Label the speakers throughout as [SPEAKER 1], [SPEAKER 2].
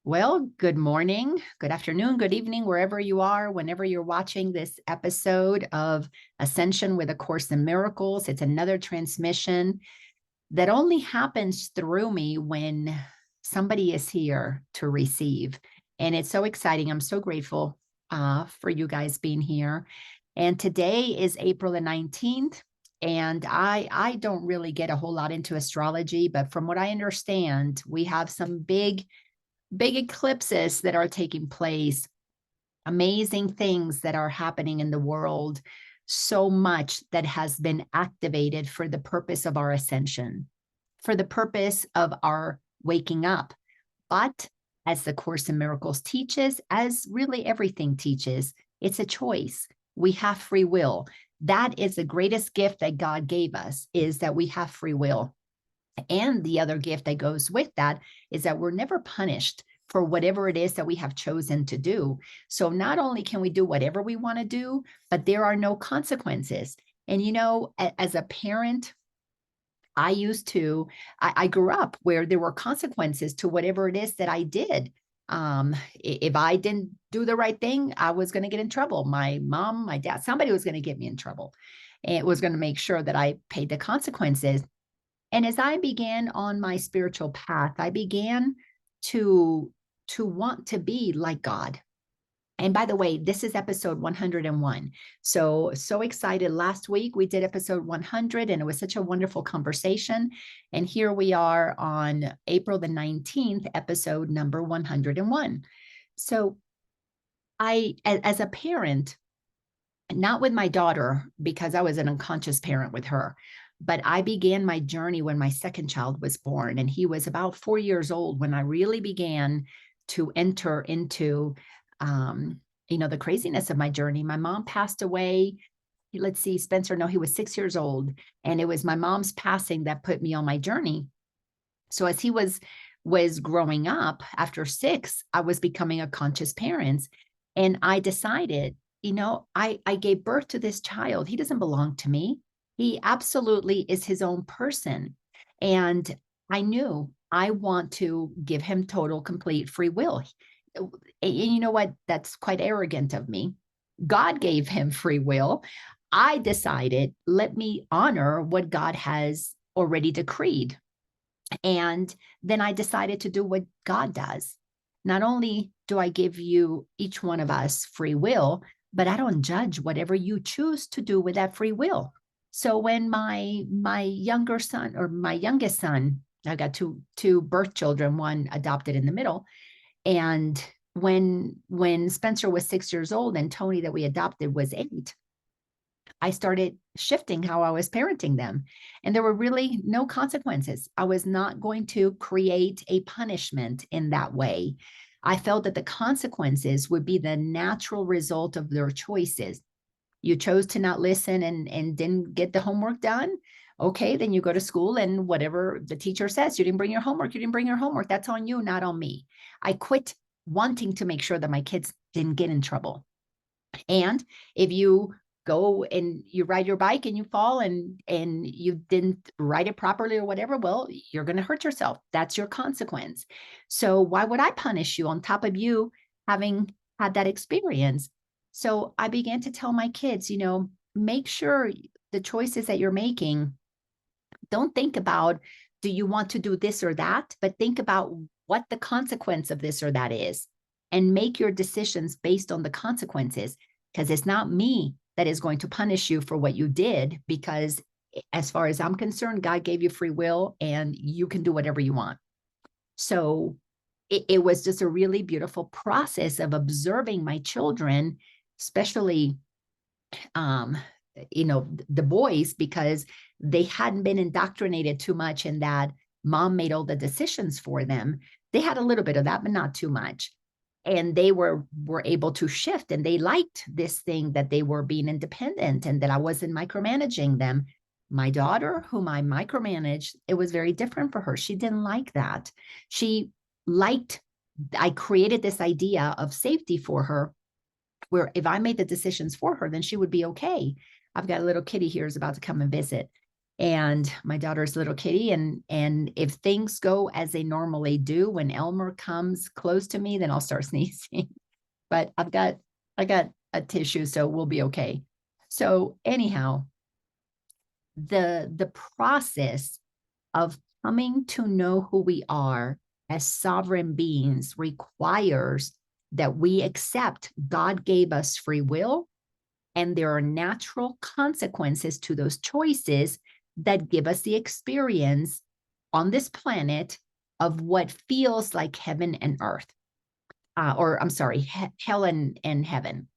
[SPEAKER 1] Well, good morning, good afternoon, good evening, wherever you are, whenever you're watching this episode of Ascension with A Course in Miracles. It's another transmission that only happens through me when somebody is here to receive. And it's so exciting. I'm so grateful for you guys being here. And today is April the 19th. And I don't really get a whole lot into astrology, but from what I understand, we have some big eclipses that are taking place, amazing things that are happening in the world, so much that has been activated for the purpose of our ascension, for the purpose of our waking up. But as the Course in Miracles teaches, as really everything teaches, it's a choice. We have free will. That is the greatest gift that God gave us, is that we have free will. And the other gift that goes with that is that we're never punished for whatever it is that we have chosen to do. So not only can we do whatever we want to do, but there are no consequences. And, as a parent, I grew up where there were consequences to whatever it is that I did. If I didn't do the right thing, I was going to get in trouble. My mom, my dad, somebody was going to get me in trouble. And it was going to make sure that I paid the consequences. And as I began on my spiritual path, I began to want to be like God. And by the way, this is episode 101. So excited. Last week we did episode 100 and it was such a wonderful conversation. And here we are on April the 19th, episode number 101. So as a parent, not with my daughter, because I was an unconscious parent with her, but I began my journey when my second child was born, and he was about 4 years old when I really began to enter into, the craziness of my journey. My mom passed away. Let's see, Spencer, no, he was 6 years old, and it was my mom's passing that put me on my journey. So as he was growing up, after 6, I was becoming a conscious parent, and I decided, I gave birth to this child. He doesn't belong to me. He absolutely is his own person. And I knew I want to give him total, complete free will. And you know what? That's quite arrogant of me. God gave him free will. I decided, let me honor what God has already decreed. And then I decided to do what God does. Not only do I give you, each one of us, free will, but I don't judge whatever you choose to do with that free will. So when my younger son, or my youngest son, I got two birth children, one adopted in the middle, and when Spencer was 6 years old and Tony that we adopted was 8, I started shifting how I was parenting them. And there were really no consequences. I was not going to create a punishment in that way. I felt that the consequences would be the natural result of their choices. You chose to not listen and didn't get the homework done. Okay, then you go to school and whatever the teacher says, you didn't bring your homework. That's on you, not on me. I quit wanting to make sure that my kids didn't get in trouble. And if you go and you ride your bike and you fall and you didn't ride it properly or whatever, well, you're going to hurt yourself. That's your consequence. So why would I punish you on top of you having had that experience? So I began to tell my kids, make sure the choices that you're making, don't think about, do you want to do this or that, but think about what the consequence of this or that is, and make your decisions based on the consequences, because it's not me that is going to punish you for what you did, because as far as I'm concerned, God gave you free will and you can do whatever you want. So it was just a really beautiful process of observing my children, especially, the boys, because they hadn't been indoctrinated too much in that mom made all the decisions for them. They had a little bit of that, but not too much. And they were able to shift, and they liked this thing that they were being independent and that I wasn't micromanaging them. My daughter, whom I micromanaged, it was very different for her. She didn't like that. She liked, I created this idea of safety for her, where if I made the decisions for her, then she would be okay. I've got a little kitty here who's about to come and visit. and my daughter's little kitty. And if things go as they normally do, when Elmer comes close to me, then I'll start sneezing. But I got a tissue, so we'll be okay. So anyhow, the process of coming to know who we are as sovereign beings requires that we accept God gave us free will, and there are natural consequences to those choices that give us the experience on this planet of what feels like heaven and earth, or I'm sorry, hell and heaven.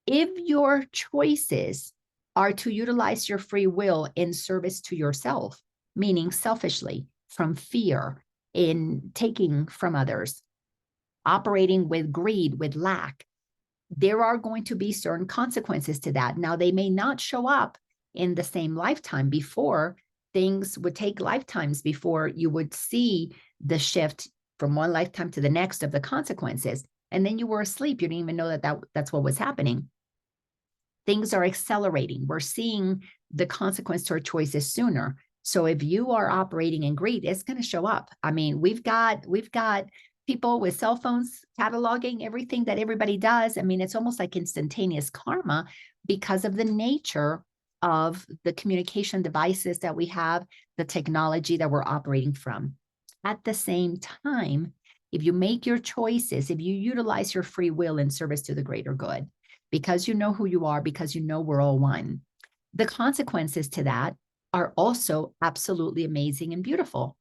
[SPEAKER 1] If your choices are to utilize your free will in service to yourself, meaning selfishly, from fear, in taking from others, operating with greed, with lack, there are going to be certain consequences to that. Now, they may not show up in the same lifetime. Before, things would take lifetimes before you would see the shift from one lifetime to the next of the consequences. And then you were asleep. You didn't even know that's what was happening. Things are accelerating. We're seeing the consequence to our choices sooner. So if you are operating in greed, it's going to show up. I mean, we've got people with cell phones cataloging everything that everybody does. I mean, it's almost like instantaneous karma because of the nature of the communication devices that we have, the technology that we're operating from. At the same time, if you make your choices, if you utilize your free will in service to the greater good, because you know who you are, because you know we're all one, the consequences to that are also absolutely amazing and beautiful.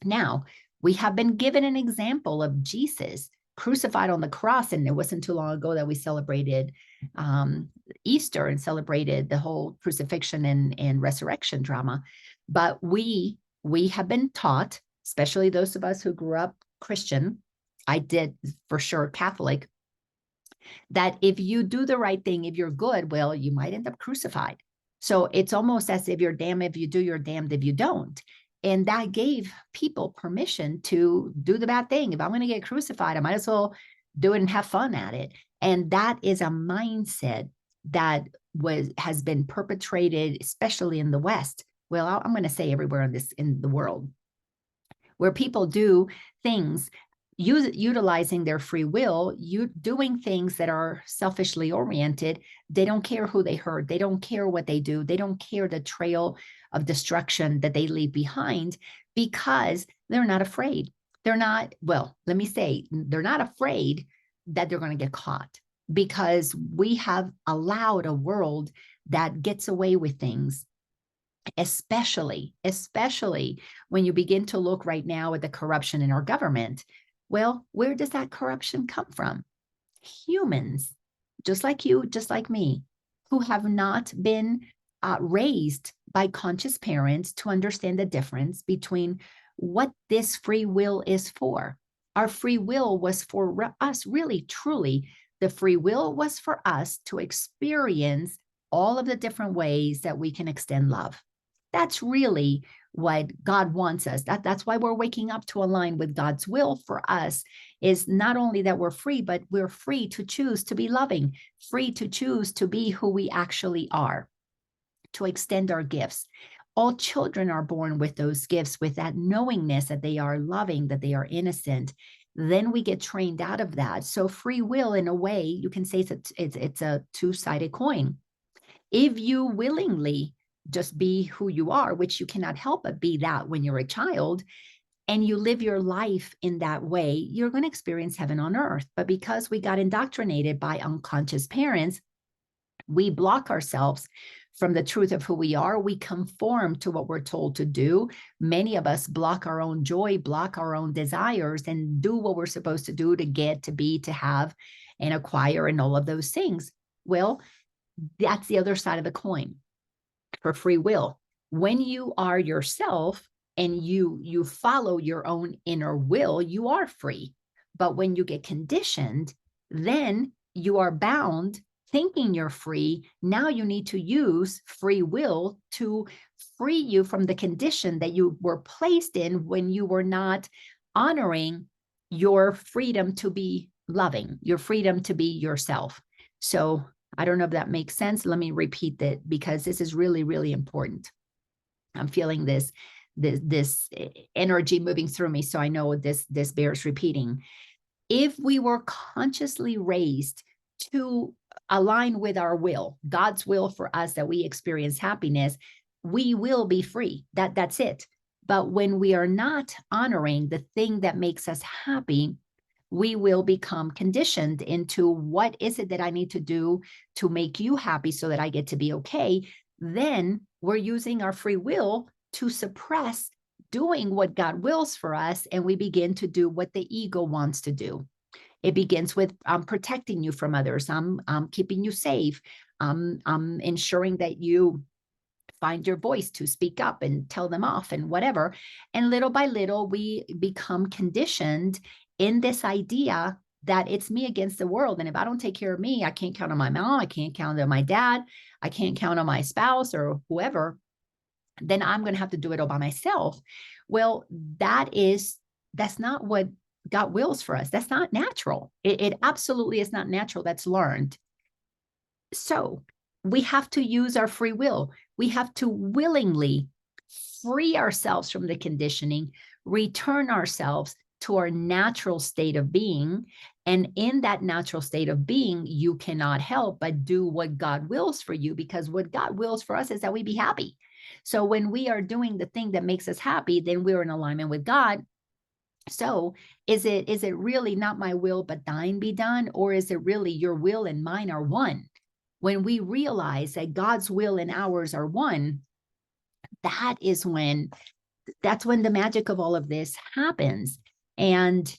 [SPEAKER 1] Now, we have been given an example of Jesus crucified on the cross, and it wasn't too long ago that we celebrated Easter and celebrated the whole crucifixion and resurrection drama. But we have been taught, especially those of us who grew up Christian, I did for sure Catholic, that if you do the right thing, if you're good, well, you might end up crucified. So it's almost as if you're damned if you do, you're damned if you don't. And that gave people permission to do the bad thing. If I'm going to get crucified, I might as well do it and have fun at it. And that is a mindset that has been perpetrated, especially in the West. Well, I'm going to say everywhere in the world, where people do things utilizing their free will, doing things that are selfishly oriented. They don't care who they hurt. They don't care what they do. They don't care the trail of destruction that they leave behind, because they're not afraid. They're not, well, let me say, they're not afraid that they're going to get caught, because we have allowed a world that gets away with things. Especially when you begin to look right now at the corruption in our government. Well, where does that corruption come from? Humans, just like you, just like me, who have not been raised by conscious parents to understand the difference between what this free will is for. Our free will was for us, really, truly. The free will was for us to experience all of the different ways that we can extend love. That's really what God wants us. That's why we're waking up to align with God's will for us, is not only that we're free, but we're free to choose to be loving, free to choose to be who we actually are, to extend our gifts. All children are born with those gifts, with that knowingness that they are loving, that they are innocent. Then we get trained out of that. So free will, in a way, you can say it's a two-sided coin. If you willingly just be who you are, which you cannot help but be that when you're a child, and you live your life in that way, you're going to experience heaven on earth. But because we got indoctrinated by unconscious parents, we block ourselves from the truth of who we are. We conform to what we're told to do. Many of us block our own joy, block our own desires, and do what we're supposed to do to get, to be, to have, and acquire, and all of those things. Well, that's the other side of the coin for free will. When you are yourself and you follow your own inner will, you are free. But when you get conditioned, then you are bound thinking you're free. Now you need to use free will to free you from the condition that you were placed in when you were not honoring your freedom to be loving, your freedom to be yourself. So I don't know if that makes sense. Let me repeat that, because this is really, really important. I'm feeling this energy moving through me. So I know this bears repeating. If we were consciously raised to align with our will, God's will for us, that we experience happiness, we will be free. That's it. But when we are not honoring the thing that makes us happy, we will become conditioned into, what is it that I need to do to make you happy so that I get to be okay? Then we're using our free will to suppress doing what God wills for us, and we begin to do what the ego wants to do. It begins with protecting you from others. I'm keeping you safe. I'm ensuring that you find your voice to speak up and tell them off and whatever. And little by little, we become conditioned in this idea that it's me against the world. And if I don't take care of me, I can't count on my mom. I can't count on my dad. I can't count on my spouse or whoever. Then I'm going to have to do it all by myself. Well, that's not what God wills for us. That's not natural. It absolutely is not natural. That's learned. So we have to use our free will. We have to willingly free ourselves from the conditioning, return ourselves to our natural state of being. And in that natural state of being, you cannot help but do what God wills for you, because what God wills for us is that we be happy. So when we are doing the thing that makes us happy, then we're in alignment with God. So is it really not my will, but thine be done? Or is it really your will and mine are one? When we realize that God's will and ours are one, that's when the magic of all of this happens. And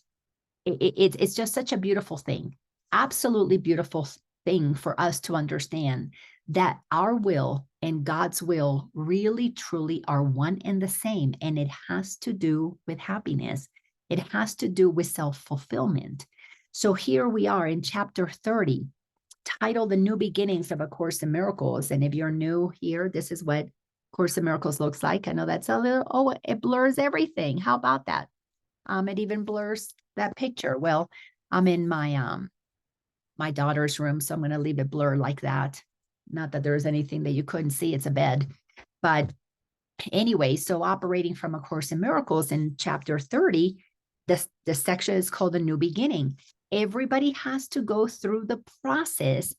[SPEAKER 1] it's just such a beautiful thing, absolutely beautiful thing for us to understand that our will and God's will really, truly are one and the same. And it has to do with happiness. It has to do with self-fulfillment. So here we are in chapter 30, titled The New Beginnings of A Course in Miracles. And if you're new here, this is what Course in Miracles looks like. I know that's a little, it blurs everything. How about that? It even blurs that picture. Well, I'm in my daughter's room, so I'm going to leave it blurred like that. Not that there's anything that you couldn't see. It's a bed. But anyway, so operating from A Course in Miracles in chapter 30, the section is called The New Beginning. Everybody has to go through the process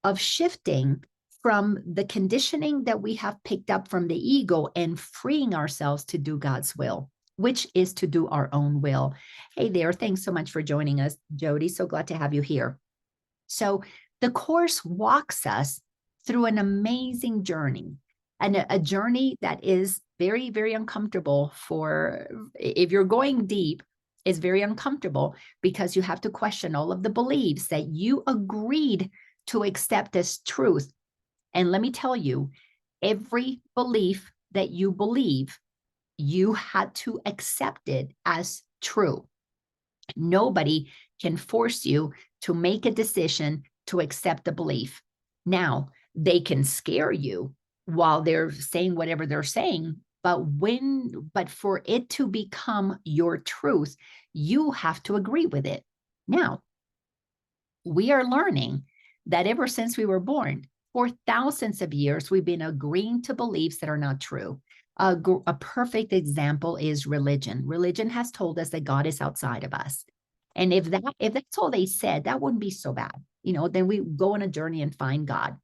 [SPEAKER 1] of shifting from the conditioning that we have picked up from the ego and freeing ourselves to do God's will, which is to do our own will. Hey there, thanks so much for joining us, Jody. So glad to have you here. So the Course walks us through an amazing journey, and a journey that is very, very uncomfortable. For if you're going deep, is very uncomfortable, because you have to question all of the beliefs that you agreed to accept as truth. And let me tell you, every belief that you believe, you had to accept it as true. Nobody can force you to make a decision to accept the belief. Now, they can scare you while they're saying whatever they're saying, but for it to become your truth, you have to agree with it. Now, we are learning that ever since we were born, for thousands of years, we've been agreeing to beliefs that are not true. A perfect example is religion. Religion has told us that God is outside of us. And if that's all they said, that wouldn't be so bad. Then we go on a journey and find God.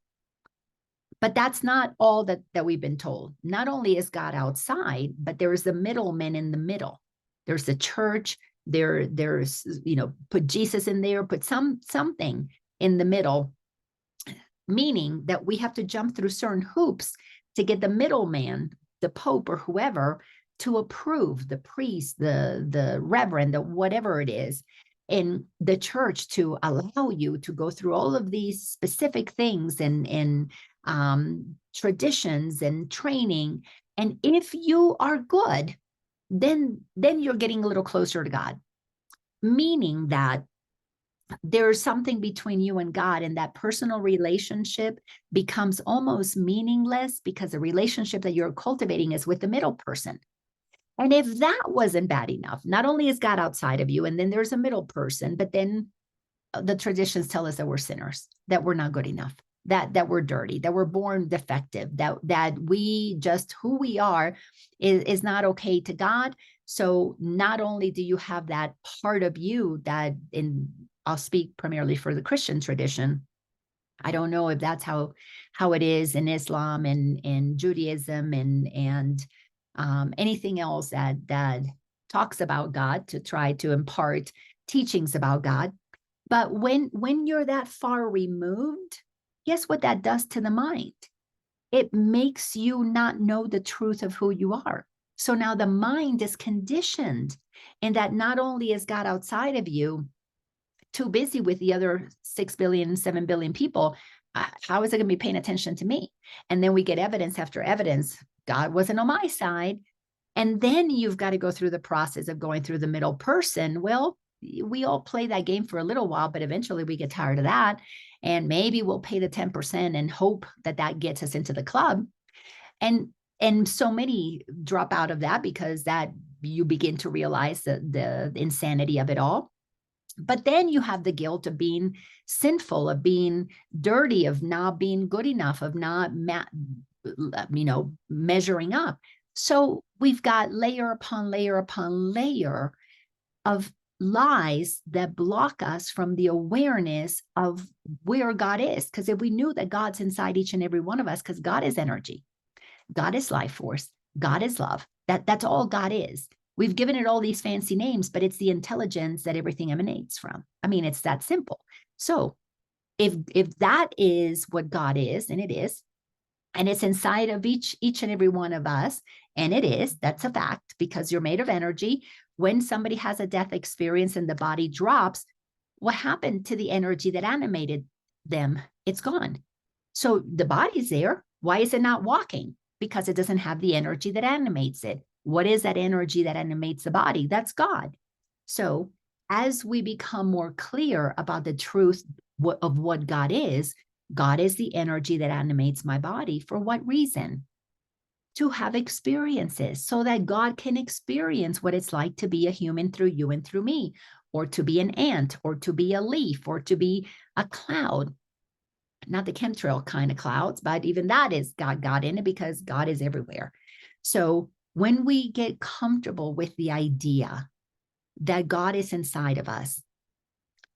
[SPEAKER 1] But that's not all that we've been told. Not only is God outside, but there is the middleman in the middle. There's the church. There's put Jesus in there, put something in the middle, meaning that we have to jump through certain hoops to get the middleman, the Pope or whoever, to approve, the priest, the reverend, the whatever it is, in the church, to allow you to go through all of these specific things and traditions and training. And if you are good, then you're getting a little closer to God, meaning that there's something between you and God, and that personal relationship becomes almost meaningless, because the relationship that you're cultivating is with the middle person. And if that wasn't bad enough, not only is God outside of you, and then there's a middle person, but then the traditions tell us that we're sinners, that we're not good enough. that we're dirty, that we're born defective, that we just who we are is not okay to God. So not only do you have that part of you that I'll speak primarily for the Christian tradition. I don't know if that's how it is in Islam and Judaism and anything else that talks about God to try to impart teachings about God. But when you're that far removed, guess what that does to the mind? It makes you not know the truth of who you are. So now the mind is conditioned, and that not only is God outside of you, too busy with the other 6 billion, 7 billion people, how is it going to be paying attention to me? And then we get evidence after evidence. God wasn't on my side. And then you've got to go through the process of going through the middle person. Well, we all play that game for a little while, but eventually we get tired of that. And maybe we'll pay the 10% and hope that gets us into the club. And so many drop out of that because that you begin to realize the insanity of it all. But then you have the guilt of being sinful, of being dirty, of not being good enough, of not, measuring up. So we've got layer upon layer upon layer of lies that block us from the awareness of where God is. Because if we knew that God's inside each and every one of us, because God is energy, God is life force, God is love. That's all God is. We've given it all these fancy names, but it's the intelligence that everything emanates from. I mean, it's that simple. So if that is what God is, and it is, and it's inside of each and every one of us, and it is, that's a fact, because you're made of energy. When somebody has a death experience and the body drops, what happened to the energy that animated them? It's gone. So the body's there. Why is it not walking? Because it doesn't have the energy that animates it. What is that energy that animates the body? That's God. So as we become more clear about the truth of what God is the energy that animates my body. For what reason? To have experiences so that God can experience what it's like to be a human through you and through me, or to be an ant, or to be a leaf, or to be a cloud. Not the chemtrail kind of clouds, but even that is God in it, because God is everywhere. So when we get comfortable with the idea that God is inside of us,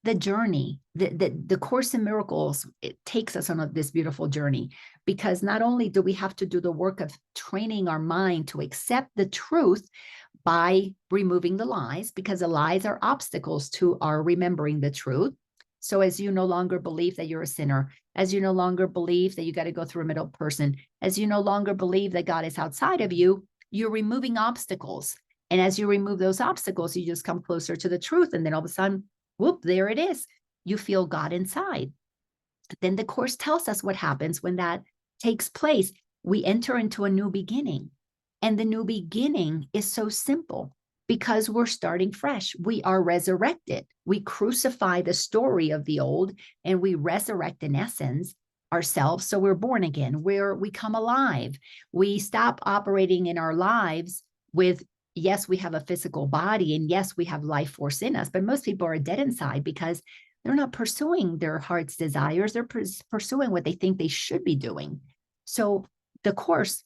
[SPEAKER 1] the journey, the Course in Miracles, it takes us on this beautiful journey, because not only do we have to do the work of training our mind to accept the truth by removing the lies, because the lies are obstacles to our remembering the truth. So as you no longer believe that you're a sinner, as you no longer believe that you got to go through a middle person, as you no longer believe that God is outside of you, you're removing obstacles. And as you remove those obstacles, you just come closer to the truth. And then all of a sudden, whoop, there it is. You feel God inside. Then the Course tells us what happens when that takes place. We enter into a new beginning. And the new beginning is so simple because we're starting fresh. We are resurrected. We crucify the story of the old and we resurrect in essence ourselves. So we're born again, we come alive. We stop operating in our lives with, yes, we have a physical body and yes, we have life force in us, but most people are dead inside because they're not pursuing their heart's desires. They're pursuing what they think they should be doing. So the Course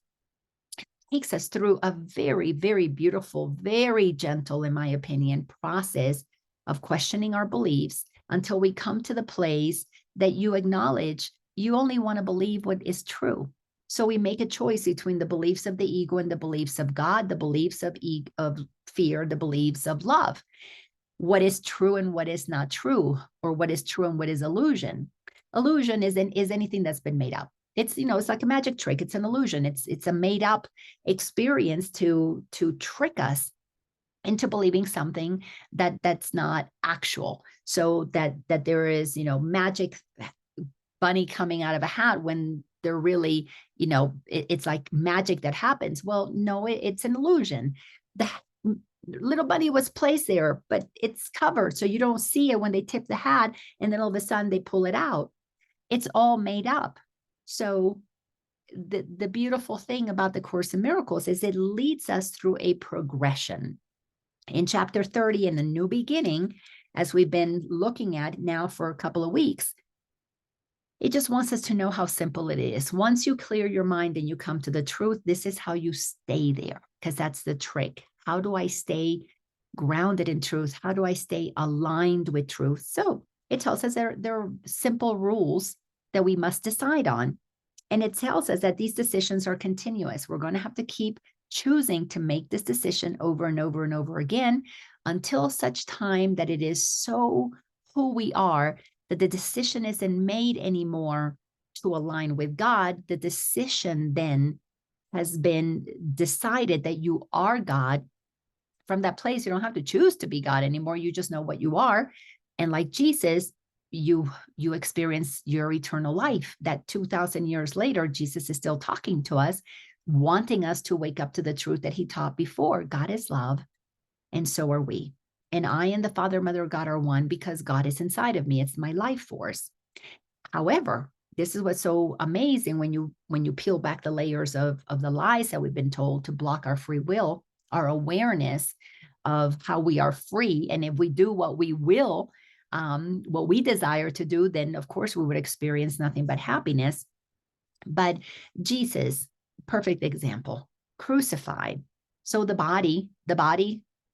[SPEAKER 1] takes us through a very, very beautiful, very gentle, in my opinion, process of questioning our beliefs until we come to the place that you acknowledge you only want to believe what is true. So we make a choice between the beliefs of the ego and the beliefs of God, the beliefs of fear, the beliefs of love. What is true and what is not true, or what is true and what is illusion. Illusion is anything that's been made up. It's, it's like a magic trick. It's an illusion. It's a made up experience to trick us into believing something that's not actual. So that there is, magic bunny coming out of a hat when they're really, it's like magic that happens. Well, no, it's an illusion. The little bunny was placed there, but it's covered. So you don't see it when they tip the hat and then all of a sudden they pull it out. It's all made up. So the beautiful thing about the Course in Miracles is it leads us through a progression. In chapter 30, in the new beginning, as we've been looking at now for a couple of weeks, It just wants us to know how simple it is. Once you clear your mind and you come to the truth, this is how you stay there, because that's the trick. How do I stay grounded in truth? How do I stay aligned with truth? So it tells us there are simple rules that we must decide on. And it tells us that these decisions are continuous. We're going to have to keep choosing to make this decision over and over and over again until such time that it is so who we are that the decision isn't made anymore to align with God. The decision then has been decided that you are God. From that place, you don't have to choose to be God anymore. You just know what you are. And like Jesus, you experience your eternal life. That 2,000 years later, Jesus is still talking to us, wanting us to wake up to the truth that he taught before. God is love, and so are we. And I and the Father, Mother, God are one because God is inside of me. It's my life force. However, this is what's so amazing when you peel back the layers of the lies that we've been told to block our free will, our awareness of how we are free. And if we do what we will, what we desire to do, then of course we would experience nothing but happiness. But Jesus, perfect example, crucified. So the body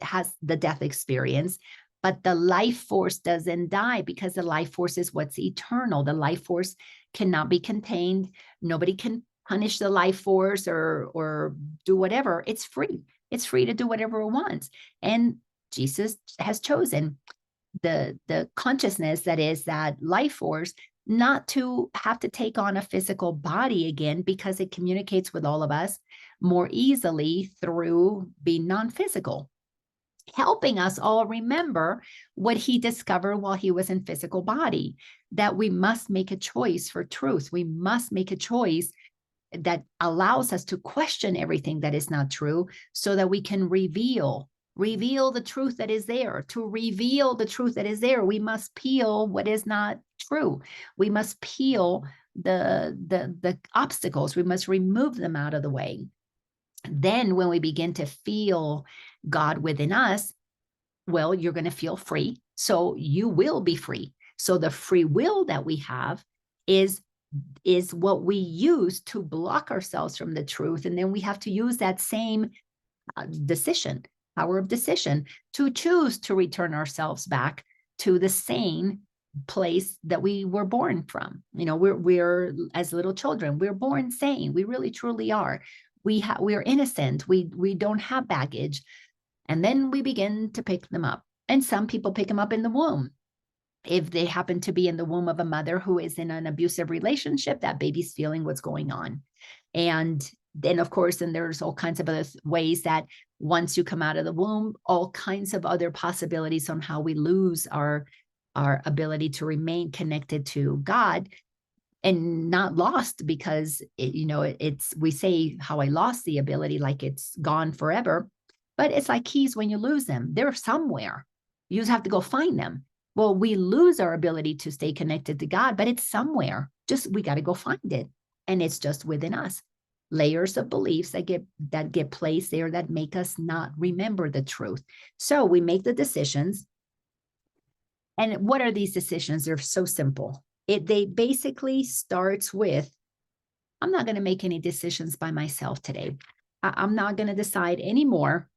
[SPEAKER 1] has the death experience, but the life force doesn't die because the life force is what's eternal. The life force cannot be contained. Nobody can punish the life force or do whatever. It's free. It's free to do whatever it wants. And Jesus has chosen the consciousness that is that life force not to have to take on a physical body again, because it communicates with all of us more easily through being non-physical, helping us all remember what he discovered while he was in physical body, that we must make a choice for truth. We must make a choice that allows us to question everything that is not true so that we can reveal the truth that is there. To reveal the truth that is there, we must peel what is not true. We must peel the obstacles. We must remove them out of the way. Then when we begin to feel God within us, well, you're going to feel free. So you will be free. So the free will that we have is what we use to block ourselves from the truth. And then we have to use that same power of decision, to choose to return ourselves back to the sane place that we were born from. We're as little children, we're born sane. We really truly are. We're innocent. We don't have baggage. And then we begin to pick them up. And some people pick them up in the womb. If they happen to be in the womb of a mother who is in an abusive relationship, that baby's feeling what's going on. And then, of course, and there's all kinds of other ways that once you come out of the womb, all kinds of other possibilities on how we lose our ability to remain connected to God, and not lost, because we say how I lost the ability, like it's gone forever, but it's like keys. When you lose them, they're somewhere. You just have to go find them. Well, we lose our ability to stay connected to God, but it's somewhere. Just we got to go find it, and it's just within us. Layers of beliefs that get placed there that make us not remember the truth. So we make the decisions. And what are these decisions? They're so simple. They basically starts with, I'm not going to make any decisions by myself today. I'm not going to decide anymore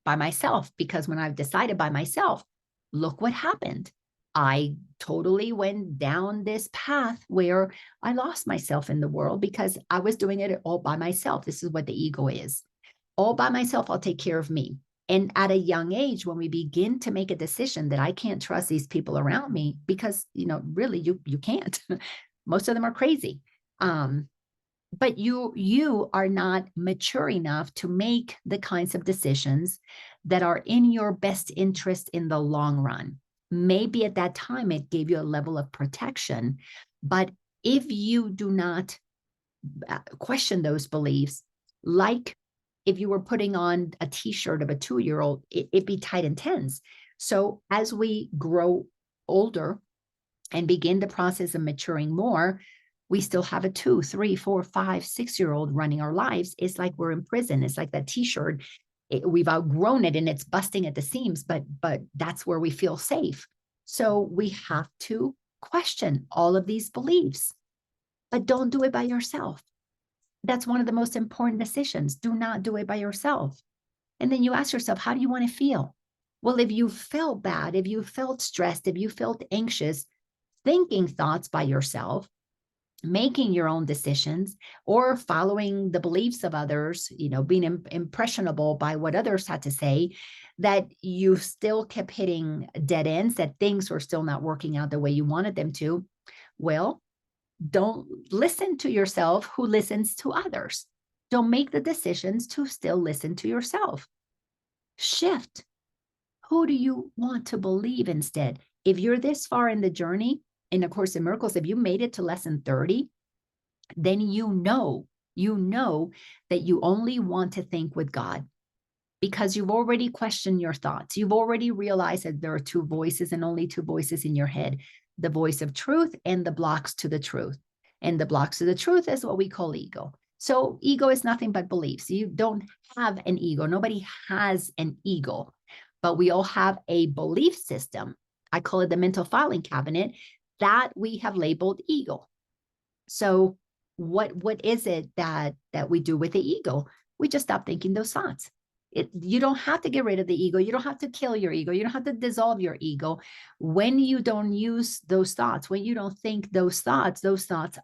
[SPEAKER 1] by myself, because when I've decided by myself, look what happened. I totally went down this path where I lost myself in the world because I was doing it all by myself. This is what the ego is. All by myself, I'll take care of me. And at a young age, when we begin to make a decision that I can't trust these people around me, because, really, you can't. Most of them are crazy. But you are not mature enough to make the kinds of decisions that are in your best interest in the long run. Maybe at that time it gave you a level of protection, but if you do not question those beliefs, like if you were putting on a t-shirt of a 2-year-old, it'd be tight and tense. So as we grow older and begin the process of maturing more, we still have a 2, 3, 4, 5, 6-year-old running our lives. It's like we're in prison. It's like that t-shirt. We've outgrown it and it's busting at the seams, but that's where we feel safe. So we have to question all of these beliefs, but don't do it by yourself. That's one of the most important decisions. Do not do it by yourself. And then you ask yourself, how do you want to feel? Well, if you felt bad, if you felt stressed, if you felt anxious, thinking thoughts by yourself, making your own decisions, or following the beliefs of others, being impressionable by what others had to say, that you still kept hitting dead ends, that things were still not working out the way you wanted them to, well, don't listen to yourself who listens to others. Don't make the decisions to still listen to yourself. Shift. Who do you want to believe instead? If you're this far in the journey, in A Course in Miracles, if you made it to lesson 30, then you know that you only want to think with God, because you've already questioned your thoughts. You've already realized that there are two voices and only two voices in your head, the voice of truth and the blocks to the truth. And the blocks to the truth is what we call ego. So ego is nothing but beliefs. You don't have an ego. Nobody has an ego, but we all have a belief system. I call it the mental filing cabinet that we have labeled ego. So what is it that we do with the ego? We just stop thinking those thoughts. You don't have to get rid of the ego. You don't have to kill your ego. You don't have to dissolve your ego. When you don't use those thoughts, when you don't think those thoughts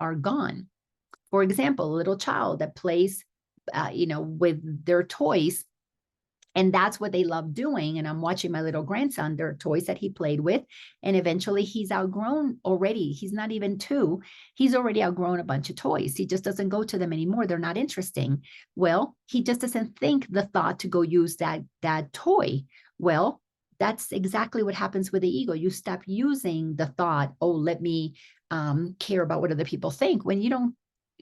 [SPEAKER 1] are gone. For example, a little child that plays, with their toys, and that's what they love doing. And I'm watching my little grandson, their toys that he played with. And eventually he's outgrown already. He's not even 2. He's already outgrown a bunch of toys. He just doesn't go to them anymore. They're not interesting. Well, he just doesn't think the thought to go use that toy. Well, that's exactly what happens with the ego. You stop using the thought, oh, let me care about what other people think. When you don't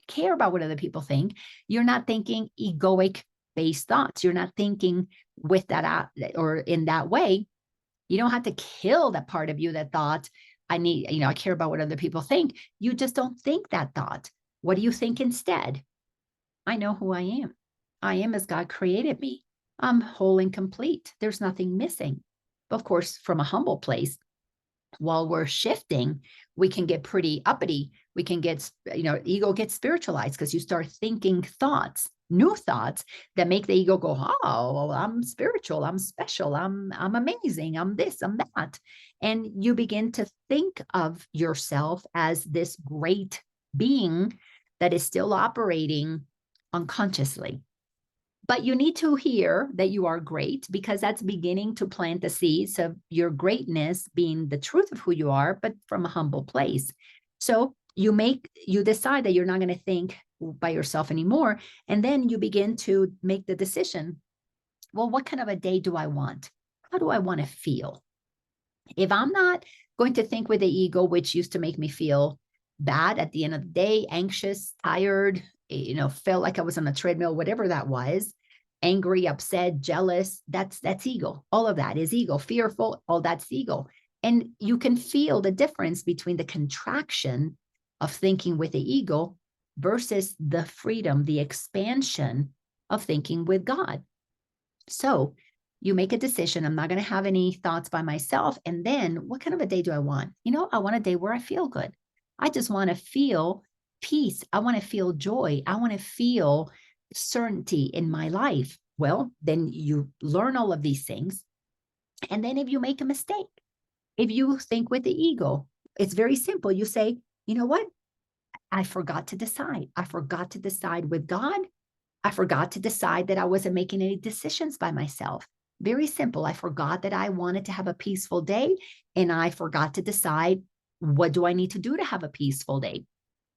[SPEAKER 1] care about what other people think, you're not thinking egoic based thoughts. You're not thinking with that or in that way. You don't have to kill that part of you that thought, I care about what other people think. You just don't think that thought. What do you think instead? I know who I am. I am as God created me. I'm whole and complete. There's nothing missing. Of course, from a humble place, while we're shifting, we can get pretty uppity. We can get, ego gets spiritualized because you start thinking thoughts, new thoughts that make the ego go, oh, I'm spiritual, I'm special, I'm amazing, I'm this, I'm that. And you begin to think of yourself as this great being that is still operating unconsciously. But you need to hear that you are great, because that's beginning to plant the seeds of your greatness being the truth of who you are, but from a humble place. So you decide that you're not going to think by yourself anymore. And then you begin to make the decision, well, what kind of a day do I want? How do I want to feel? If I'm not going to think with the ego, which used to make me feel bad at the end of the day, anxious, tired, felt like I was on a treadmill, whatever that was, angry, upset, jealous, that's ego. All of that is ego. Fearful, all that's ego. And you can feel the difference between the contraction of thinking with the ego versus the freedom, the expansion of thinking with God. So you make a decision. I'm not going to have any thoughts by myself. And then what kind of a day do I want? I want a day where I feel good. I just want to feel peace. I want to feel joy. I want to feel certainty in my life. Well, then you learn all of these things. And then if you make a mistake, if you think with the ego, it's very simple. You say, you know what? I forgot to decide. I forgot to decide with God. I forgot to decide that I wasn't making any decisions by myself. Very simple. I forgot that I wanted to have a peaceful day, and I forgot to decide, what do I need to do to have a peaceful day?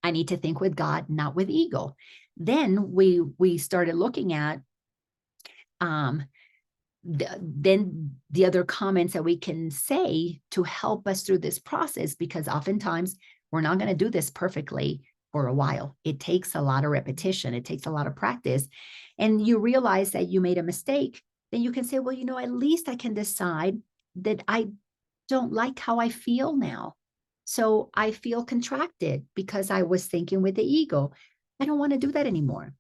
[SPEAKER 1] I need to think with God, not with ego. Then we started looking at then the other comments that we can say to help us through this process, because oftentimes we're not going to do this perfectly for a while. It takes a lot of repetition. It takes a lot of practice. And you realize that you made a mistake, then you can say, well, at least I can decide that I don't like how I feel now. So I feel contracted because I was thinking with the ego. I don't want to do that anymore.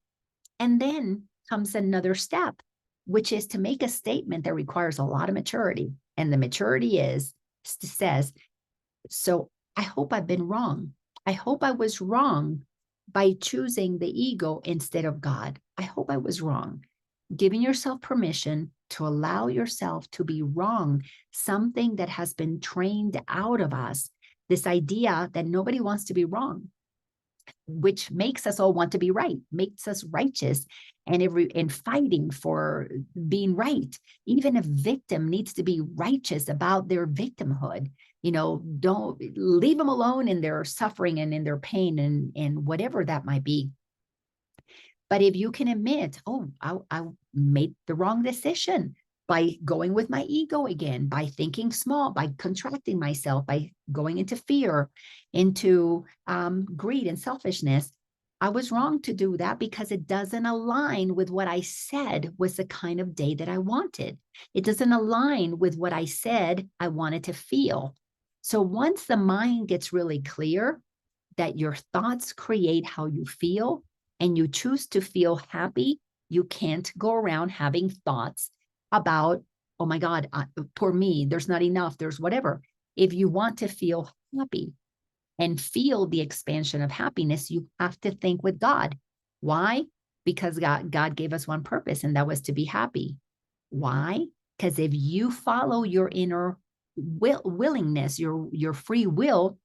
[SPEAKER 1] And then comes another step, which is to make a statement that requires a lot of maturity. And the maturity says, so I hope I've been wrong. I hope I was wrong by choosing the ego instead of God. I hope I was wrong. Giving yourself permission to allow yourself to be wrong, something that has been trained out of us, this idea that nobody wants to be wrong, which makes us all want to be right, makes us righteous, and in fighting for being right. Even a victim needs to be righteous about their victimhood. Don't leave them alone in their suffering and in their pain and whatever that might be. But if you can admit, oh, I made the wrong decision by going with my ego again, by thinking small, by contracting myself, by going into fear, into greed and selfishness, I was wrong to do that because it doesn't align with what I said was the kind of day that I wanted. It doesn't align with what I said I wanted to feel. So once the mind gets really clear that your thoughts create how you feel, and you choose to feel happy, you can't go around having thoughts about, oh my God, poor me, there's not enough, there's whatever. If you want to feel happy and feel the expansion of happiness, you have to think with God. Why? Because God gave us one purpose, and that was to be happy. Why? Because if you follow your inner willingness, your free will,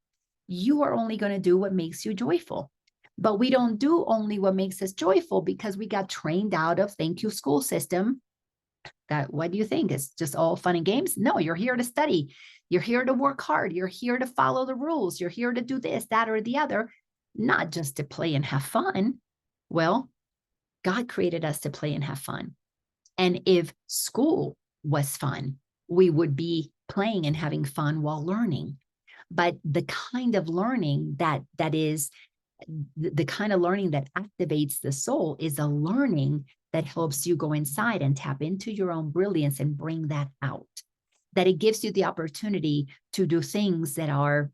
[SPEAKER 1] you are only going to do what makes you joyful. But we don't do only what makes us joyful because we got trained out of thank you school system. That what do you think? It's just all fun and games? No, you're here to study. You're here to work hard. You're here to follow the rules. You're here to do this, that, or the other, not just to play and have fun. Well, God created us to play and have fun. And if school was fun, we would be playing and having fun while learning. But the kind of learning that is the kind of learning that activates the soul is a learning that helps you go inside and tap into your own brilliance and bring that out. That it gives you the opportunity to do things that are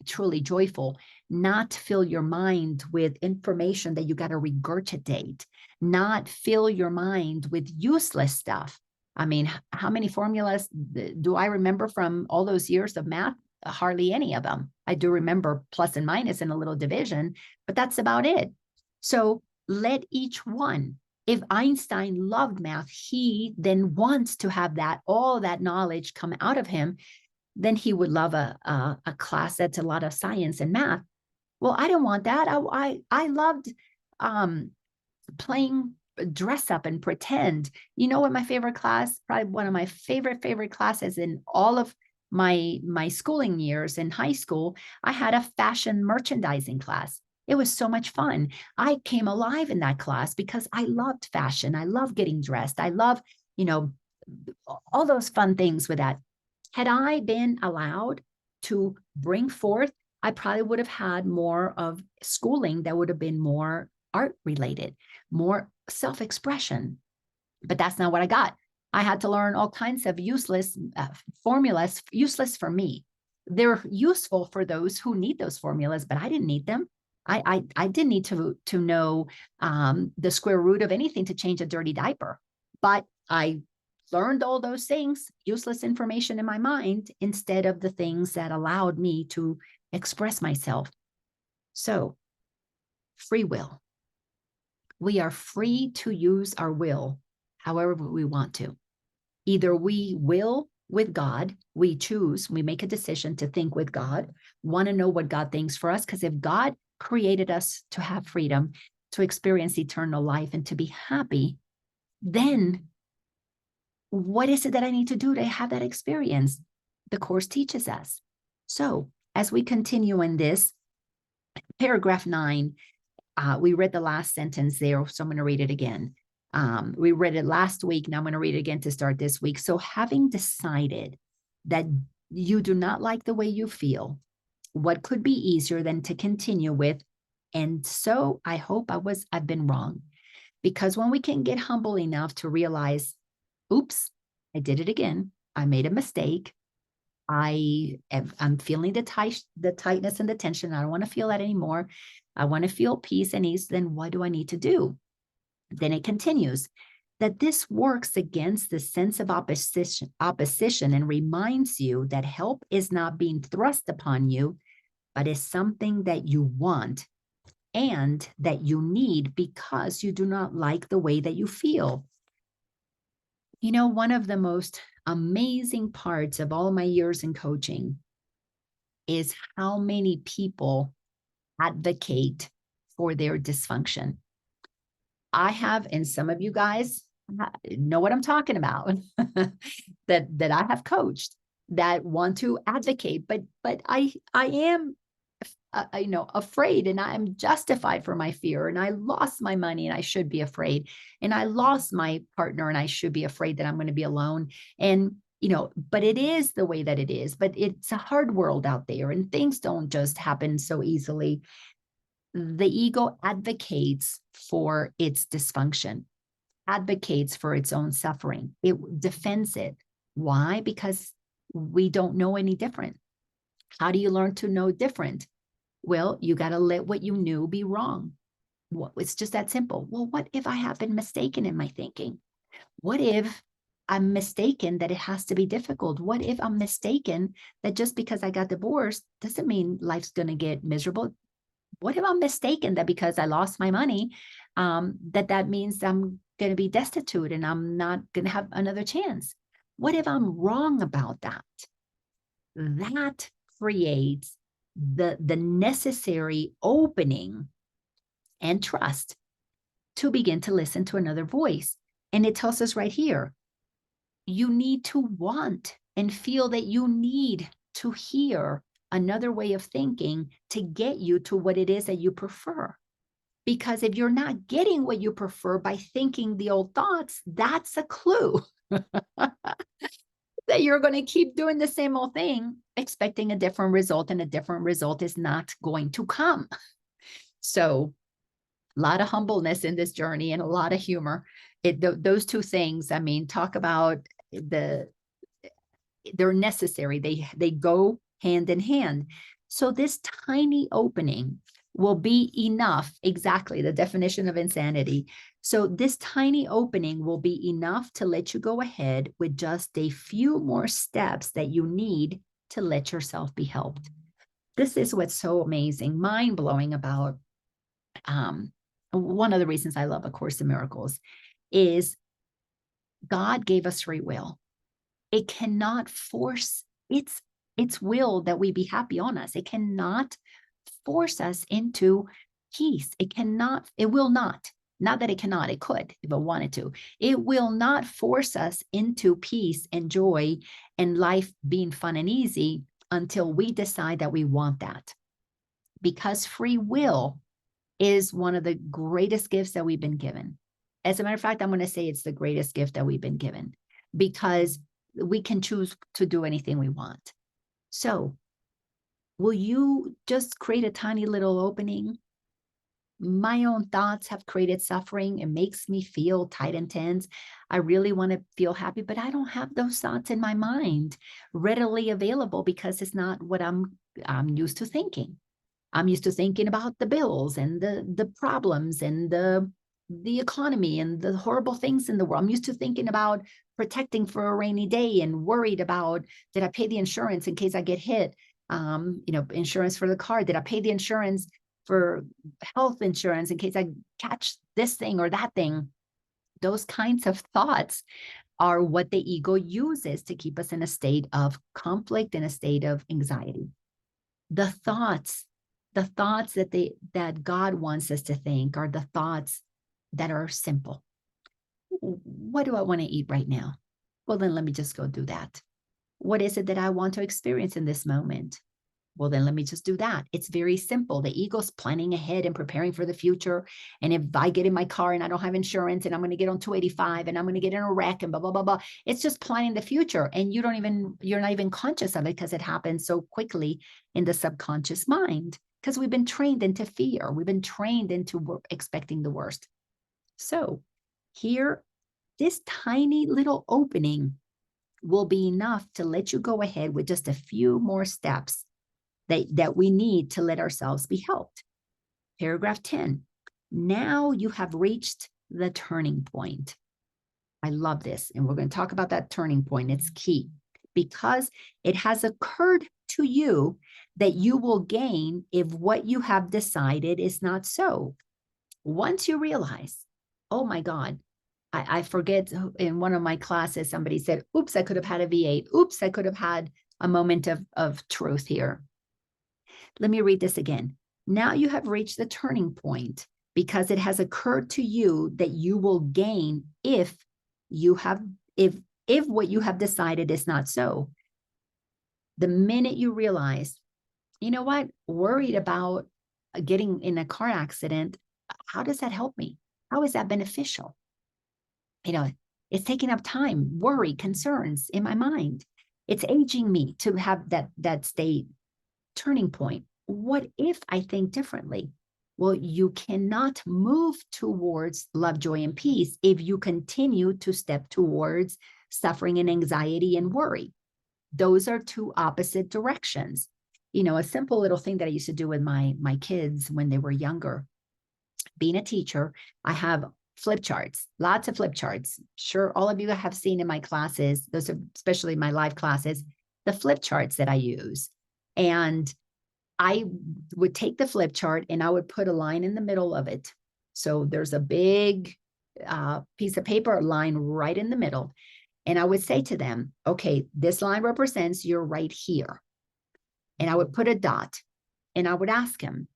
[SPEAKER 1] truly joyful, not fill your mind with information that you got to regurgitate, not fill your mind with useless stuff. I mean, how many formulas do I remember from all those years of math? Hardly any of them. I do remember plus and minus and a little division, but that's about it. So let each one. If Einstein loved math, he then wants to have all that knowledge come out of him. Then he would love a class that's a lot of science and math. Well, I didn't want that. I loved playing dress up and pretend. You know what my favorite class? Probably one of my favorite classes in all of my schooling years in high school. I had a fashion merchandising class. It was so much fun. I came alive in that class because I loved fashion. I love getting dressed. I love, all those fun things with that. Had I been allowed to bring forth, I probably would have had more of schooling that would have been more art related, more self-expression. But that's not what I got. I had to learn all kinds of useless formulas, useless for me. They're useful for those who need those formulas, but I didn't need them. I didn't need to know the square root of anything to change a dirty diaper. But I learned all those things, useless information in my mind, instead of the things that allowed me to express myself. So, free will. We are free to use our will however we want to. Either we will with God, we choose, we make a decision to think with God, want to know what God thinks for us, because if God created us to have freedom, to experience eternal life, and to be happy, then what is it that I need to do to have that experience? The Course teaches us. So as we continue in this, paragraph 9, we read the last sentence there, so I'm going to read it again. We read it last week. Now I'm going to read it again to start this week. So having decided that you do not like the way you feel, what could be easier than to continue with? And so I hope I've been wrong. Because when we can get humble enough to realize, oops, I did it again. I made a mistake. I'm feeling the tightness and the tension. I don't want to feel that anymore. I want to feel peace and ease. Then what do I need to do? Then it continues that this works against the sense of opposition and reminds you that help is not being thrust upon you, but is something that you want and that you need because you do not like the way that you feel. You know, one of the most amazing parts of all my years in coaching is how many people advocate for their dysfunction. I have, and some of you guys know what I'm talking about, that I have coached that want to advocate, but I am afraid, and I'm justified for my fear, and I lost my money and I should be afraid, and I lost my partner and I should be afraid that I'm going to be alone. And but it is the way that it is, but it's a hard world out there and things don't just happen so easily. The ego advocates for its dysfunction, advocates for its own suffering. It defends it. Why? Because we don't know any different. How do you learn to know different? Well, you got to let what you knew be wrong. It's just that simple. Well, what if I have been mistaken in my thinking? What if I'm mistaken that it has to be difficult? What if I'm mistaken that just because I got divorced doesn't mean life's going to get miserable? What if I'm mistaken that because I lost my money, that means I'm going to be destitute and I'm not going to have another chance? What if I'm wrong about that? That creates the necessary opening and trust to begin to listen to another voice. And it tells us right here, you need to want and feel that you need to hear another way of thinking to get you to what it is that you prefer. Because if you're not getting what you prefer by thinking the old thoughts, that's a clue that you're going to keep doing the same old thing, expecting a different result, and a different result is not going to come. So a lot of humbleness in this journey and a lot of humor. Those two things, I mean, talk about they're necessary. They go hand in hand. So this tiny opening will be enough, exactly the definition of insanity. So this tiny opening will be enough to let you go ahead with just a few more steps that you need to let yourself be helped. This is what's so amazing, mind-blowing about one of the reasons I love A Course in Miracles is God gave us free will. It cannot force its will that we be happy on us. It cannot force us into peace. It will not that it cannot, it could if it wanted to. It will not force us into peace and joy and life being fun and easy until we decide that we want that. Because free will is one of the greatest gifts that we've been given. As a matter of fact, I'm going to say it's the greatest gift that we've been given because we can choose to do anything we want. So will you just create a tiny little opening? My own thoughts have created suffering. It makes me feel tight and tense. I really want to feel happy, but I don't have those thoughts in my mind readily available because it's not what I'm used to thinking. I'm used to thinking about the bills and the problems and the economy and the horrible things in the world. I'm used to thinking about protecting for a rainy day and worried about, did I pay the insurance in case I get hit? Insurance for the car. Did I pay the insurance for health insurance in case I catch this thing or that thing? Those kinds of thoughts are what the ego uses to keep us in a state of conflict, in a state of anxiety. The thoughts that God wants us to think are the thoughts that are simple. What do I want to eat right now? Well, then let me just go do that. What is it that I want to experience in this moment? Well, then let me just do that. It's very simple. The ego's planning ahead and preparing for the future. And if I get in my car and I don't have insurance and I'm going to get on 285 and I'm going to get in a wreck and blah, blah, blah, blah. It's just planning the future. And you're not even conscious of it because it happens so quickly in the subconscious mind because we've been trained into fear. We've been trained into expecting the worst. So here, this tiny little opening will be enough to let you go ahead with just a few more steps that we need to let ourselves be helped. Paragraph 10. Now you have reached the turning point. I love this. And we're going to talk about that turning point. It's key because it has occurred to you that you will gain if what you have decided is not so. Once you realize, oh my God, I forget, in one of my classes, somebody said, oops, I could have had a V8. Oops, I could have had a moment of truth here. Let me read this again. Now you have reached the turning point because it has occurred to you that you will gain if what you have decided is not so. The minute you realize, you know what, worried about getting in a car accident, how does that help me? How is that beneficial? It's taking up time, worry, concerns in my mind. It's aging me to have that state turning point. What if I think differently? Well, you cannot move towards love, joy, and peace if you continue to step towards suffering and anxiety and worry. Those are two opposite directions. A simple little thing that I used to do with my kids when they were younger. Being a teacher, I have flip charts, lots of flip charts. Sure, all of you have seen in my classes, those are especially my live classes, the flip charts that I use. And I would take the flip chart and I would put a line in the middle of it. So there's a big piece of paper, a line right in the middle. And I would say to them, okay, this line represents you're right here. And I would put a dot and I would ask him,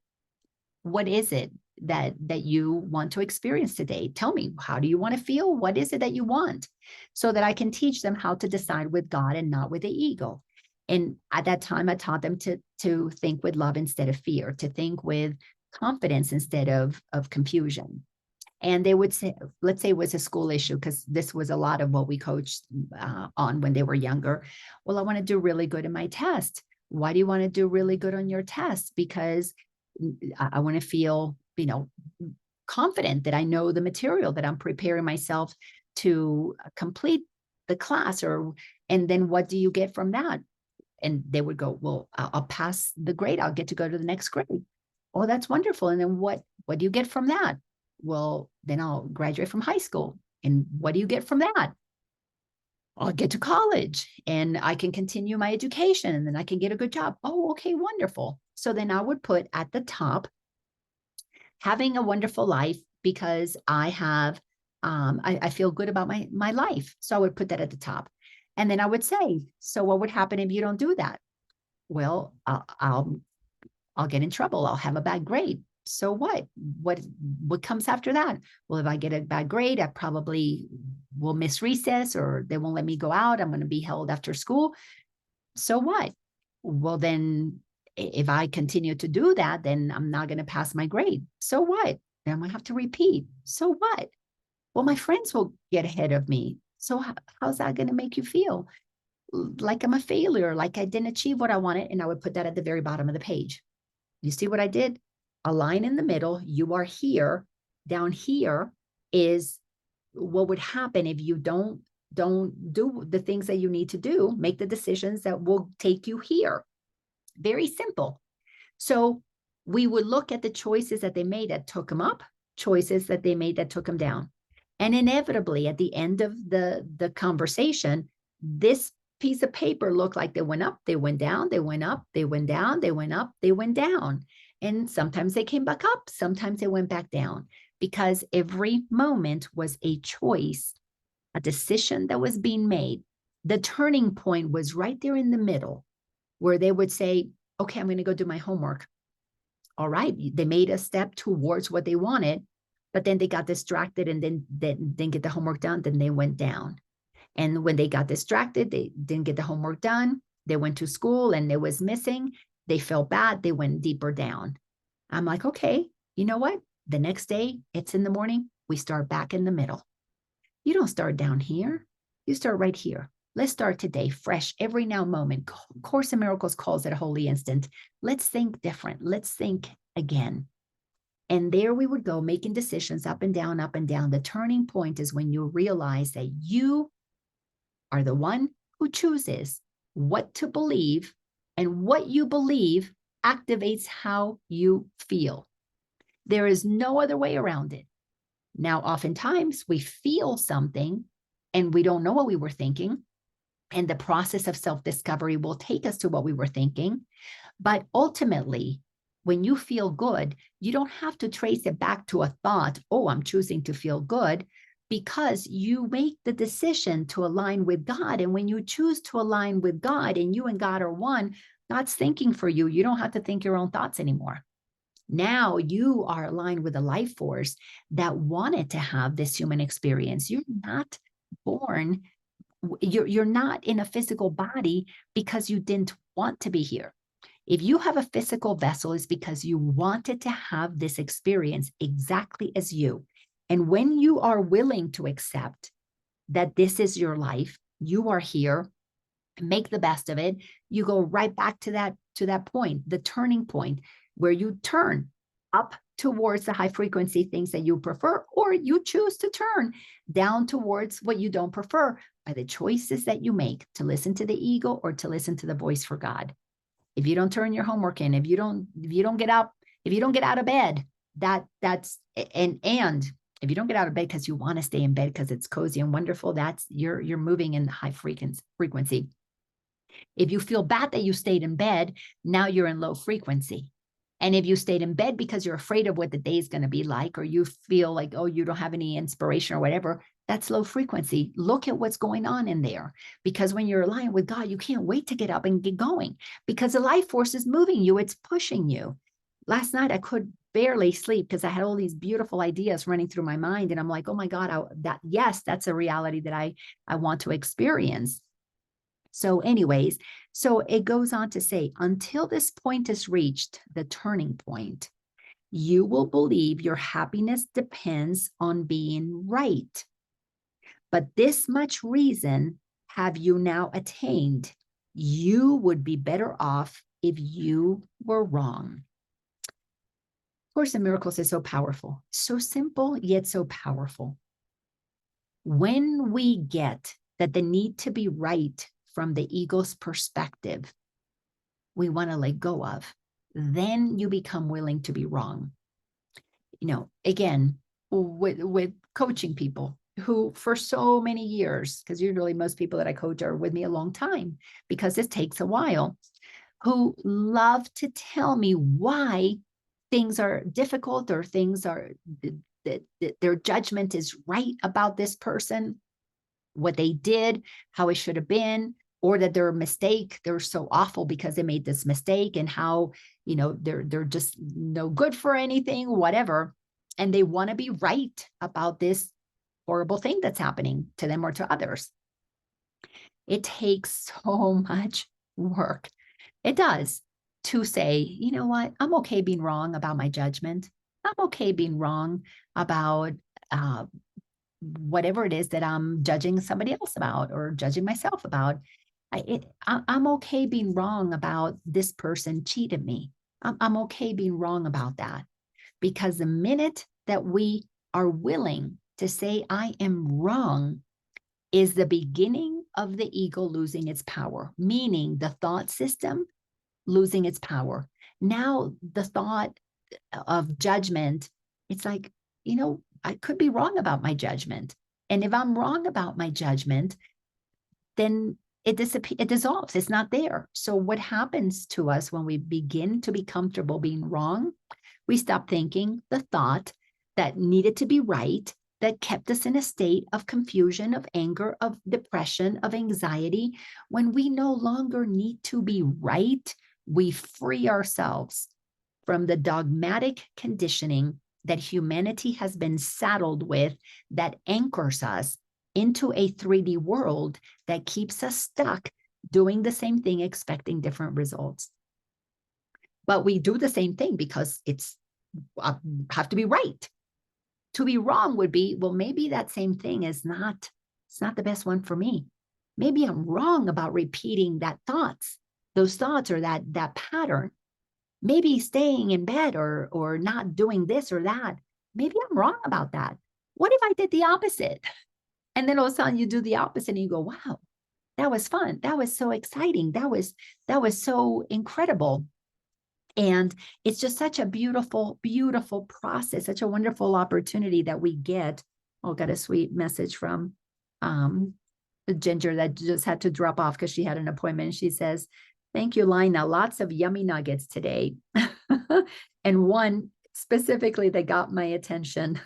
[SPEAKER 1] what is it that you want to experience today? Tell me, how do you want to feel? What is it that you want? So that I can teach them how to decide with God and not with the ego. And at that time, I taught them to think with love instead of fear, to think with confidence instead of confusion. And they would say, let's say it was a school issue, because this was a lot of what we coached on when they were younger. Well, I want to do really good in my test. Why do you want to do really good on your test? Because I want to feel, confident that I know the material, that I'm preparing myself to complete the class. And then what do you get from that? And they would go, well, I'll pass the grade. I'll get to go to the next grade. Oh, that's wonderful. And then what do you get from that? Well, then I'll graduate from high school. And what do you get from that? I'll get to college and I can continue my education and then I can get a good job. Oh, okay, wonderful. So then I would put at the top, having a wonderful life, because I have, I feel good about my life. So I would put that at the top. And then I would say, so what would happen if you don't do that? Well, I'll get in trouble. I'll have a bad grade. So what? What comes after that? Well, if I get a bad grade, I probably will miss recess, or they won't let me go out. I'm going to be held after school. So what? Well, then if I continue to do that, then I'm not going to pass my grade. So what? Then I'm going to have to repeat. So what? Well, my friends will get ahead of me. So how's that going to make you feel? Like I'm a failure, like I didn't achieve what I wanted. And I would put that at the very bottom of the page. You see what I did? A line in the middle, you are here. Down here is what would happen if you don't do the things that you need to do, make the decisions that will take you here. Very simple. So we would look at the choices that they made that took them up, choices that they made that took them down. And inevitably, at the end of the conversation, this piece of paper looked like they went up, they went down, they went up, they went down, they went up, they went down. And sometimes they came back up, sometimes they went back down, because every moment was a choice, a decision that was being made. The turning point was right there in the middle, where they would say, okay, I'm going to go do my homework. All right, they made a step towards what they wanted, but then they got distracted and then didn't get the homework done, then they went down. And when they got distracted, they didn't get the homework done. They went to school and it was missing. They felt bad. They went deeper down. I'm like, okay, you know what? The next day, it's in the morning. We start back in the middle. You don't start down here. You start right here. Let's start today fresh, every now moment. Course in Miracles calls it a holy instant. Let's think different. Let's think again. And there we would go, making decisions up and down, up and down. The turning point is when you realize that you are the one who chooses what to believe, and what you believe activates how you feel. There is no other way around it. Now, oftentimes we feel something and we don't know what we were thinking. And the process of self-discovery will take us to what we were thinking. But ultimately, when you feel good, you don't have to trace it back to a thought, oh, I'm choosing to feel good, because you make the decision to align with God. And when you choose to align with God and you and God are one, God's thinking for you. You don't have to think your own thoughts anymore. Now you are aligned with a life force that wanted to have this human experience. You're not born, you're not in a physical body because you didn't want to be here. If you have a physical vessel, it's because you wanted to have this experience exactly as you. And when you are willing to accept that this is your life, you are here, make the best of it, you go right back to that point, the turning point, where you turn up towards the high frequency things that you prefer, or you choose to turn down towards what you don't prefer by the choices that you make to listen to the ego or to listen to the voice for God. If you don't turn your homework in, if you don't get up, if you don't get out of bed, that's and if you don't get out of bed because you want to stay in bed because it's cozy and wonderful, that's you're moving in the high frequency. If you feel bad that you stayed in bed, now you're in low frequency. And if you stayed in bed because you're afraid of what the day is going to be like, or you feel like, oh, you don't have any inspiration or whatever, that's low frequency. Look at what's going on in there. Because when you're aligned with God, you can't wait to get up and get going because the life force is moving you. It's pushing you. Last night, I could barely sleep because I had all these beautiful ideas running through my mind. And I'm like, oh my God, that's a reality that I want to experience. So anyways, so it goes on to say, until this point is reached, the turning point, you will believe your happiness depends on being right. But this much reason have you now attained. You would be better off if you were wrong. Course in Miracles is so powerful, so simple, yet so powerful. When we get that the need to be right from the ego's perspective, we want to let go of, then you become willing to be wrong. You know, again, with coaching people who for so many years, because usually most people that I coach are with me a long time because it takes a while, who love to tell me why things are difficult or things are, that their judgment is right about this person, what they did, how it should have been, or that their mistake, they're so awful because they made this mistake, and how, you know, they're just no good for anything, whatever. And they want to be right about this horrible thing that's happening to them or to others. It takes so much work. It does, to say, you know what, I'm okay being wrong about my judgment. I'm okay being wrong about whatever it is that I'm judging somebody else about or judging myself about. I'm okay being wrong about this person cheated me. I'm okay being wrong about that, because the minute that we are willing to say, I am wrong, is the beginning of the ego losing its power, meaning the thought system losing its power. Now, the thought of judgment, it's like, you know, I could be wrong about my judgment. And if I'm wrong about my judgment, then it dissolves. It's not there. So what happens to us when we begin to be comfortable being wrong? We stop thinking the thought that needed to be right, that kept us in a state of confusion, of anger, of depression, of anxiety. When we no longer need to be right, we free ourselves from the dogmatic conditioning that humanity has been saddled with, that anchors us into a 3D world that keeps us stuck doing the same thing, expecting different results. But we do the same thing because it's have to be right. To be wrong would be, well, maybe that same thing is not, it's not the best one for me. Maybe I'm wrong about repeating those thoughts or that pattern. Maybe staying in bed or not doing this or that. Maybe I'm wrong about that. What if I did the opposite? And then all of a sudden you do the opposite and you go, wow, that was fun. That was so exciting. That was so incredible. And it's just such a beautiful, beautiful process, such a wonderful opportunity that we get. Oh, got a sweet message from Ginger that just had to drop off because she had an appointment. She says, "Thank you, Laina. Lots of yummy nuggets today." And one specifically that got my attention.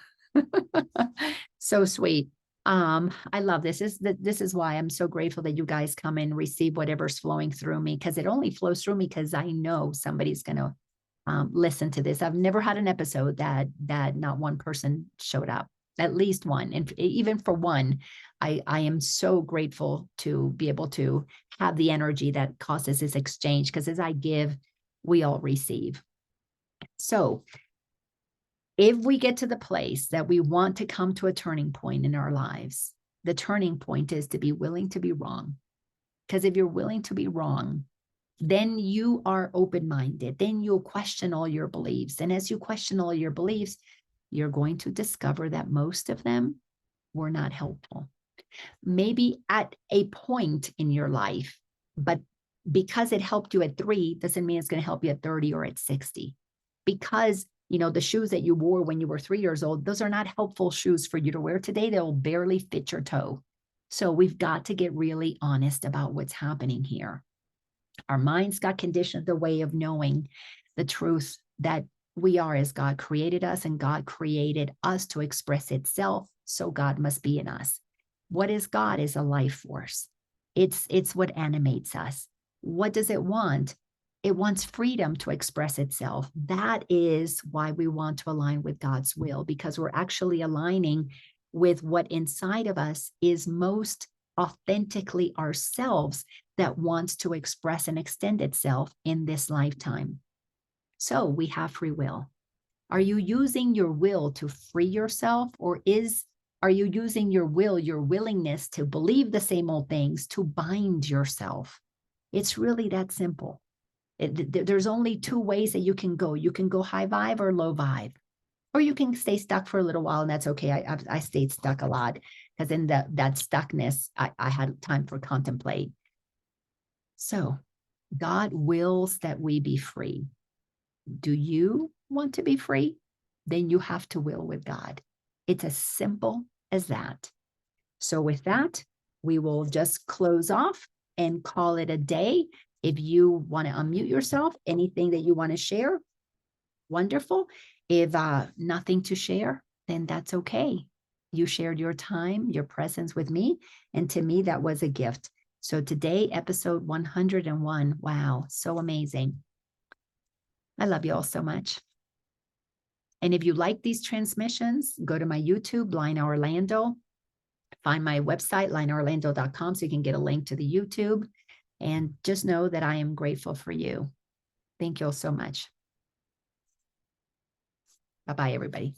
[SPEAKER 1] So sweet. I love this. This is why I'm so grateful that you guys come and receive whatever's flowing through me, because it only flows through me because I know somebody's going to listen to this. I've never had an episode that not one person showed up, at least one. And even for one, I am so grateful to be able to have the energy that causes this exchange, because as I give, we all receive. So if we get to the place that we want to come to a turning point in our lives, the turning point is to be willing to be wrong. Because if you're willing to be wrong, then you are open-minded. Then you'll question all your beliefs. And as you question all your beliefs, you're going to discover that most of them were not helpful. Maybe at a point in your life, but because it helped you at 3 doesn't mean it's going to help you at 30 or at 60. Because the shoes that you wore when you were 3 years old, those are not helpful shoes for you to wear today. They'll barely fit your toe. So we've got to get really honest about what's happening here. Our minds got conditioned the way of knowing the truth that we are as God created us, and God created us to express itself. So God must be in us. What is God? Is a life force. It's what animates us. What does it want? It wants freedom to express itself. That is why we want to align with God's will, because we're actually aligning with what inside of us is most authentically ourselves, that wants to express and extend itself in this lifetime. So we have free will. Are you using your will to free yourself, or are you using your will, your willingness to believe the same old things, to bind yourself? It's really that simple. There's only 2 ways that you can go. You can go high vibe or low vibe, or you can stay stuck for a little while, and that's okay. I stayed stuck a lot, because in that stuckness, I had time for contemplate. So God wills that we be free. Do you want to be free? Then you have to will with God. It's as simple as that. So with that, we will just close off and call it a day. If you want to unmute yourself, anything that you want to share, wonderful. If nothing to share, then that's okay. You shared your time, your presence with me, and to me, that was a gift. So today, episode 101. Wow, so amazing. I love you all so much. And if you like these transmissions, go to my YouTube, Laina Orlando. Find my website, lainaorlando.com, so you can get a link to the YouTube. And just know that I am grateful for you. Thank you all so much. Bye-bye, everybody.